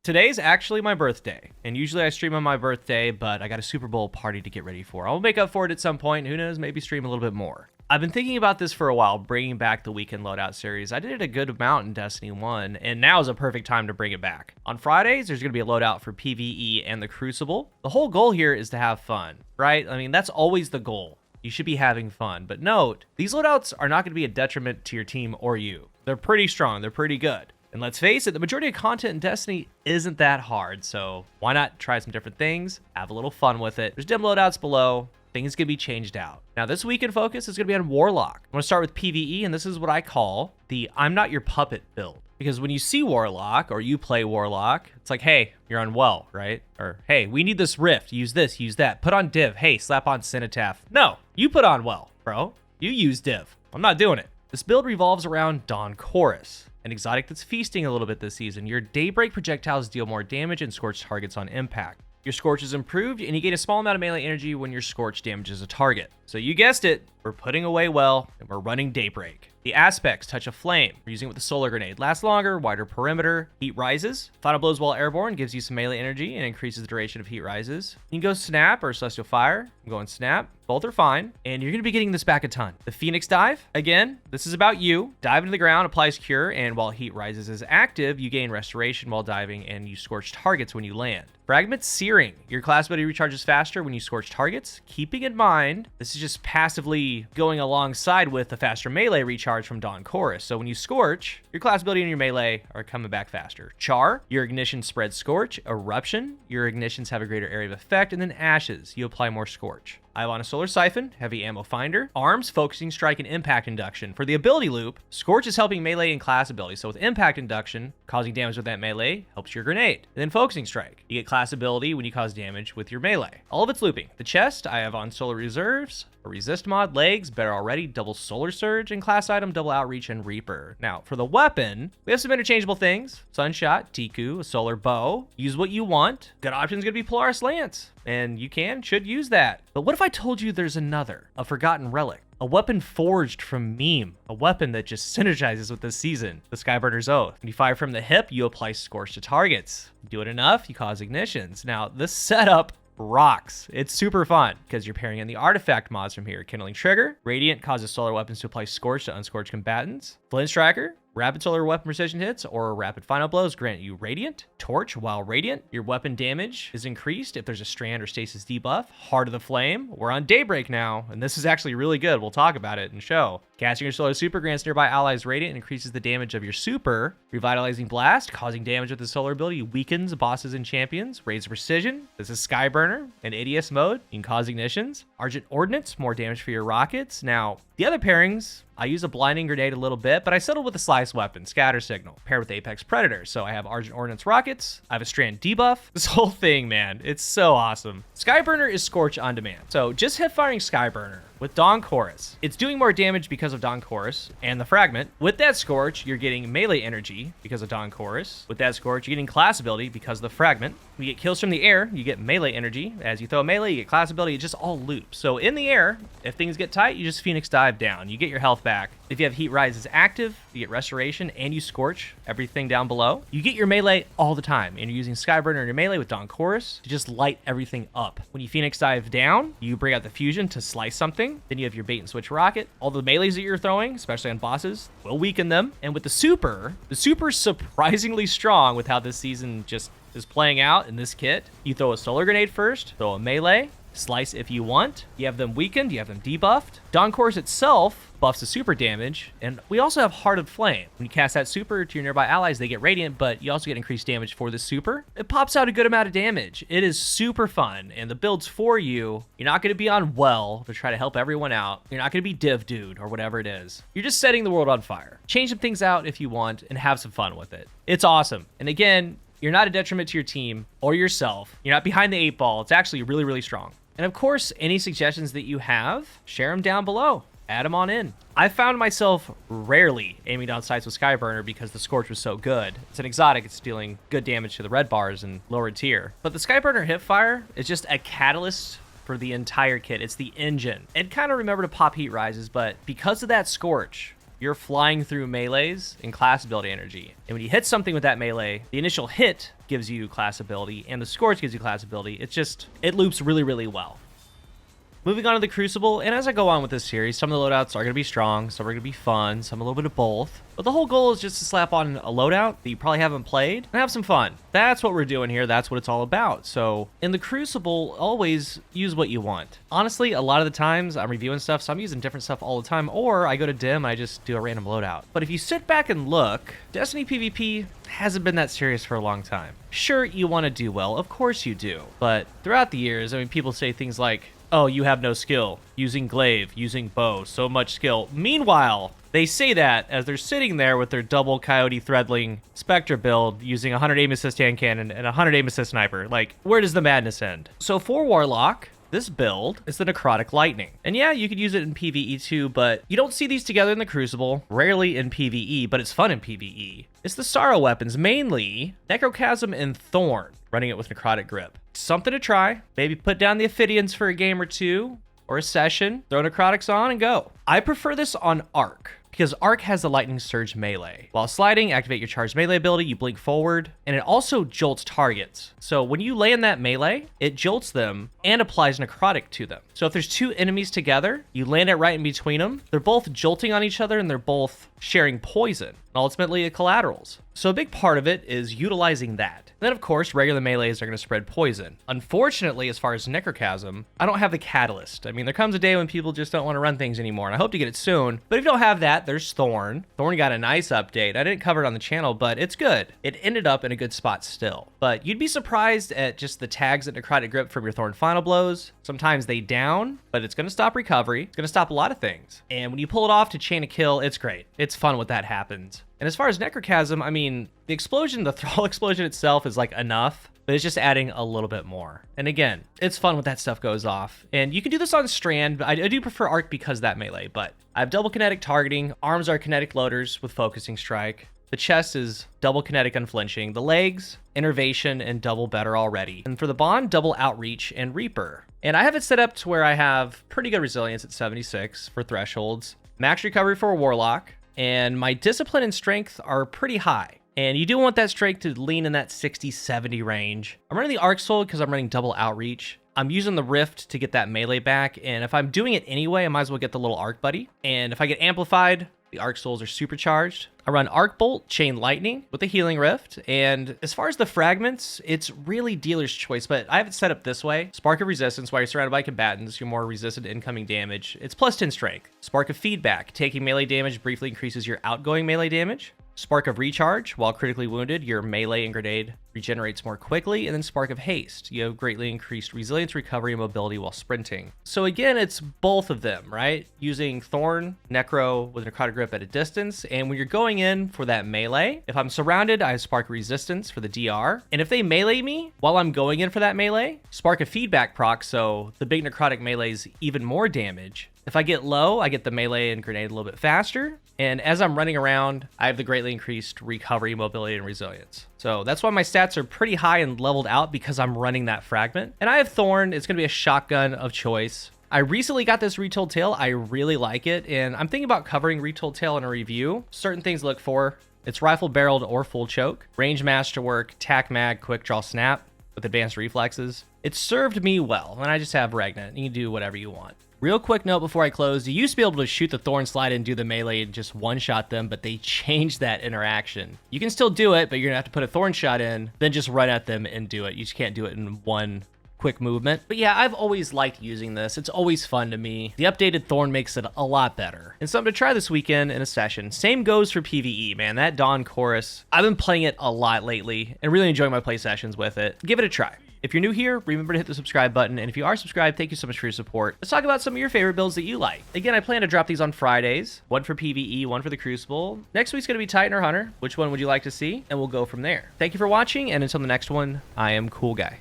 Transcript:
Today's actually my birthday, and usually I stream on my birthday, but I got a Super Bowl party to get ready for. I'll make up for it at some point. Who knows, maybe stream a little bit more. I've been thinking about this for a while, bringing back the weekend loadout series. I did it a good amount in Destiny 1, and now is a perfect time to bring it back. On Fridays, there's going to be a loadout for PvE and the Crucible. The whole goal here is to have fun, right? I mean, that's always the goal. You should be having fun. But note, these loadouts are not going to be a detriment to your team or you. They're pretty strong. They're pretty good. And let's face it, the majority of content in Destiny isn't that hard, so why not try some different things, have a little fun with it. There's dim loadouts below. Things can be changed out. Now, this weekend focus is going to be on Warlock. I'm going to start with PvE, and this is what I call the I'm not your puppet build. Because when you see Warlock, or you play Warlock, it's like, hey, you're unwell, right? Or, hey, we need this rift. Use this, use that. Put on div. Hey, slap on Cenotaph. No, you put on well, bro. You use div. I'm not doing it. This build revolves around Dawn Chorus, an exotic that's feasting a little bit this season. Your Daybreak projectiles deal more damage and scorch targets on impact. Your Scorch is improved, and you gain a small amount of melee energy when your Scorch damages a target. So you guessed it, we're putting away well, and we're running Daybreak. The aspects, Touch of Flame. We're using it with the Solar Grenade. Lasts longer, wider perimeter. Heat Rises. Final Blows while airborne gives you some melee energy and increases the duration of Heat Rises. You can go Snap or Celestial Fire. I'm going Snap. Both are fine, and you're going to be getting this back a ton. The Phoenix Dive, again, this is about you. Dive into the ground, applies Cure, and while Heat Rises is active, you gain Restoration while diving, and you scorch targets when you land. Fragment Searing. Your class ability recharges faster when you scorch targets. Keeping in mind, this is just passively going alongside with the faster melee recharge from Dawn Chorus. So when you scorch, your class ability and your melee are coming back faster. Char. Your ignition spreads scorch. Eruption. Your ignitions have a greater area of effect. And then Ashes. You apply more scorch. Ivana Solar Siphon, Heavy Ammo Finder, Arms, Focusing Strike, and Impact Induction. For the ability loop, Scorch is helping melee and class abilities. So with Impact Induction, causing damage with that melee helps your grenade. And then Focusing Strike. You get class ability when you cause damage with your melee. All of it's looping. The chest, I have on Solar Reserves, a Resist mod, Legs, Better Already, Double Solar Surge, and class item, Double Outreach, and Reaper. Now, for the weapon, we have some interchangeable things. Sunshot, Tiku, a Solar Bow. Use what you want. Good option is going to be Polaris Lance, and you should use that. But what if I told you there's another, a Forgotten Relic? A weapon forged from Meme, a weapon that just synergizes with this season, the Skyburner's Oath. When you fire from the hip, you apply Scorch to targets. You do it enough, you cause ignitions. Now, this setup rocks. It's super fun because you're pairing in the artifact mods from here. Kindling Trigger, Radiant causes solar weapons to apply Scorch to unscorched combatants. Flint Striker, Rapid Solar Weapon Precision hits or Rapid Final Blows grant you Radiant. Torch, while Radiant, your weapon damage is increased if there's a Strand or Stasis debuff. Heart of the Flame, we're on Daybreak now, and this is actually really good. We'll talk about it and show. Casting your Solar Super grants nearby allies Radiant and increases the damage of your Super. Revitalizing Blast, causing damage with the Solar ability, weakens bosses and champions. Raise Precision, this is Skyburner. In ADS mode, you can cause ignitions. Argent Ordnance, more damage for your rockets. Now, the other pairings, I use a Blinding Grenade a little bit, but I settled with a Slice Weapon, Scatter Signal, paired with Apex Predator. So I have Argent Ordnance Rockets, I have a Strand debuff. This whole thing, man, it's so awesome. Skyburner is Scorch on demand. So just hip firing Skyburner with Dawn Chorus. It's doing more damage because of Dawn Chorus and the Fragment. With that Scorch, you're getting melee energy because of Dawn Chorus. With that Scorch, you're getting class ability because of the Fragment. When you get kills from the air, you get melee energy. As you throw a melee, you get class ability. It just all loops. So in the air, if things get tight, you just Phoenix Dive down. You get your health back. If you have Heat Rises active, you get Restoration and you Scorch everything down below. You get your melee all the time, and you're using Skyburner in your melee with Dawn Chorus to just light everything up. When you Phoenix Dive down, you bring out the Fusion to slice something. Then you have your Bait and Switch Rocket. All the melees that you're throwing, especially on bosses, will weaken them. And with the Super's surprisingly strong with how this season just is playing out in this kit. You throw a Solar Grenade first, throw a melee, slice if you want. You have them weakened, you have them debuffed. Dawn Chorus itself buffs the super damage, and we also have Heart of Flame. When you cast that super to your nearby allies, they get Radiant, but you also get increased damage for the super. It pops out a good amount of damage. It is super fun, and the build's for you. You're not going to be on well to try to help everyone out. You're not going to be Div Dude or whatever it is. You're just setting the world on fire. Change some things out if you want and have some fun with it. It's awesome. And again, you're not a detriment to your team or yourself. You're not behind the 8 ball. It's actually really, really strong. And of course, any suggestions that you have, share them down below. Add them on in. I found myself rarely aiming down sights with Skyburner because the Scorch was so good. It's an exotic, it's dealing good damage to the red bars and lower tier. But the Skyburner hipfire is just a catalyst for the entire kit. It's the engine. And kind of remember to pop Heat Rises, but because of that Scorch, you're flying through melees in class ability energy. And when you hit something with that melee, the initial hit gives you class ability, and the scores gives you class ability. It loops really, really well. Moving on to the Crucible, and as I go on with this series, some of the loadouts are going to be strong, some are going to be fun, some a little bit of both. But the whole goal is just to slap on a loadout that you probably haven't played and have some fun. That's what we're doing here. That's what it's all about. So in the Crucible, always use what you want. Honestly, a lot of the times I'm reviewing stuff, so I'm using different stuff all the time, or I go to Dim and I just do a random loadout. But if you sit back and look, Destiny PvP hasn't been that serious for a long time. Sure, you want to do well. Of course you do. But throughout the years, I mean, people say things like, oh, you have no skill. Using glaive, using bow, so much skill. Meanwhile, they say that as they're sitting there with their double Coyote Threadling Spectre build using 100 aim assist hand cannon and 100 aim assist sniper. Like, where does the madness end? So for Warlock, this build is the Necrotic Lightning. And yeah, you could use it in PvE too, but you don't see these together in the Crucible, rarely in PvE, but it's fun in PvE. It's the Sorrow weapons, mainly Necrochasm and Thorn, running it with Necrotic Grip. Something to try. Maybe put down the Ophidians for a game or two, or a session, throw Necrotics on and go. I prefer this on Arc, because Arc has the Lightning Surge melee. While sliding, activate your charged melee ability, you blink forward, and it also jolts targets. So when you land that melee, it jolts them and applies Necrotic to them. So if there's two enemies together, you land it right in between them, they're both jolting on each other and they're both sharing poison, and ultimately it collaterals. So a big part of it is utilizing that. Then, of course, regular melees are going to spread poison. Unfortunately, as far as Necrochasm, I don't have the catalyst. I mean, there comes a day when people just don't want to run things anymore, and I hope to get it soon. But if you don't have that, there's Thorn. Thorn got a nice update. I didn't cover it on the channel, but it's good. It ended up in a good spot still. But you'd be surprised at just the tags at Necrotic Grip from your Thorn Final Blows. Sometimes they down, but it's going to stop recovery. It's going to stop a lot of things. And when you pull it off to chain a kill, it's great. It's fun when that happens. And as far as Necrochasm, I mean, the explosion, the Thrall explosion itself is like enough, but it's just adding a little bit more. And again, it's fun when that stuff goes off. And you can do this on Strand, but I do prefer Arc because of that melee. But I have double kinetic targeting, arms are kinetic loaders with focusing strike. The chest is double kinetic unflinching. The legs, innervation, and double better already. And for the bond, double outreach and Reaper. And I have it set up to where I have pretty good resilience at 76 for thresholds, max recovery for a Warlock, and my discipline and strength are pretty high. And you do want that strength to lean in that 60-70 range. I'm running the Arc Soul because I'm running double outreach. I'm using the Rift to get that melee back, and if I'm doing it anyway, I might as well get the little Arc Buddy. And if I get amplified, the Arc Souls are supercharged. I run Arc Bolt, Chain Lightning with the Healing Rift, and as far as the fragments, it's really dealer's choice, but I have it set up this way. Spark of Resistance, while you're surrounded by combatants, you're more resistant to incoming damage. It's plus 10 strength. Spark of Feedback, taking melee damage briefly increases your outgoing melee damage. Spark of Recharge, while critically wounded, your melee and grenade regenerates more quickly. And then Spark of Haste, you have greatly increased resilience, recovery, and mobility while sprinting. So again, it's both of them, right? Using Thorn, Necro with Necrotic Grip at a distance, and when you're going in for that melee, if I'm surrounded, I have Spark Resistance for the DR, and if they melee me while I'm going in for that melee, Spark of Feedback proc, so the big Necrotic melee's even more damage. If I get low, I get the melee and grenade a little bit faster. And as I'm running around, I have the greatly increased recovery, mobility, and resilience. So that's why my stats are pretty high and leveled out, because I'm running that fragment. And I have Thorn. It's going to be a shotgun of choice. I recently got this Retold Tale. I really like it. And I'm thinking about covering Retold Tale in a review. Certain things to look for. It's rifle barreled or full choke. Range masterwork, tac mag, quick draw snap with advanced reflexes. It served me well. And I just have Regnant. You can do whatever you want. Real quick note before I close, you used to be able to shoot the Thorn Slide and do the melee and just one-shot them, but they changed that interaction. You can still do it, but you're gonna have to put a Thorn Shot in, then just run at them and do it. You just can't do it in one quick movement. But yeah, I've always liked using this. It's always fun to me. The updated Thorn makes it a lot better. And something to try this weekend in a session. Same goes for PvE, man. That Dawn Chorus, I've been playing it a lot lately and really enjoying my play sessions with it. Give it a try. If you're new here, remember to hit the subscribe button, and if you are subscribed, thank you so much for your support. Let's talk about some of your favorite builds that you like. Again, I plan to drop these on Fridays, one for PvE, one for the Crucible. Next week's gonna be Titan or Hunter. Which one would you like to see? And we'll go from there. Thank you for watching, and until the next one, I am CoolGuy.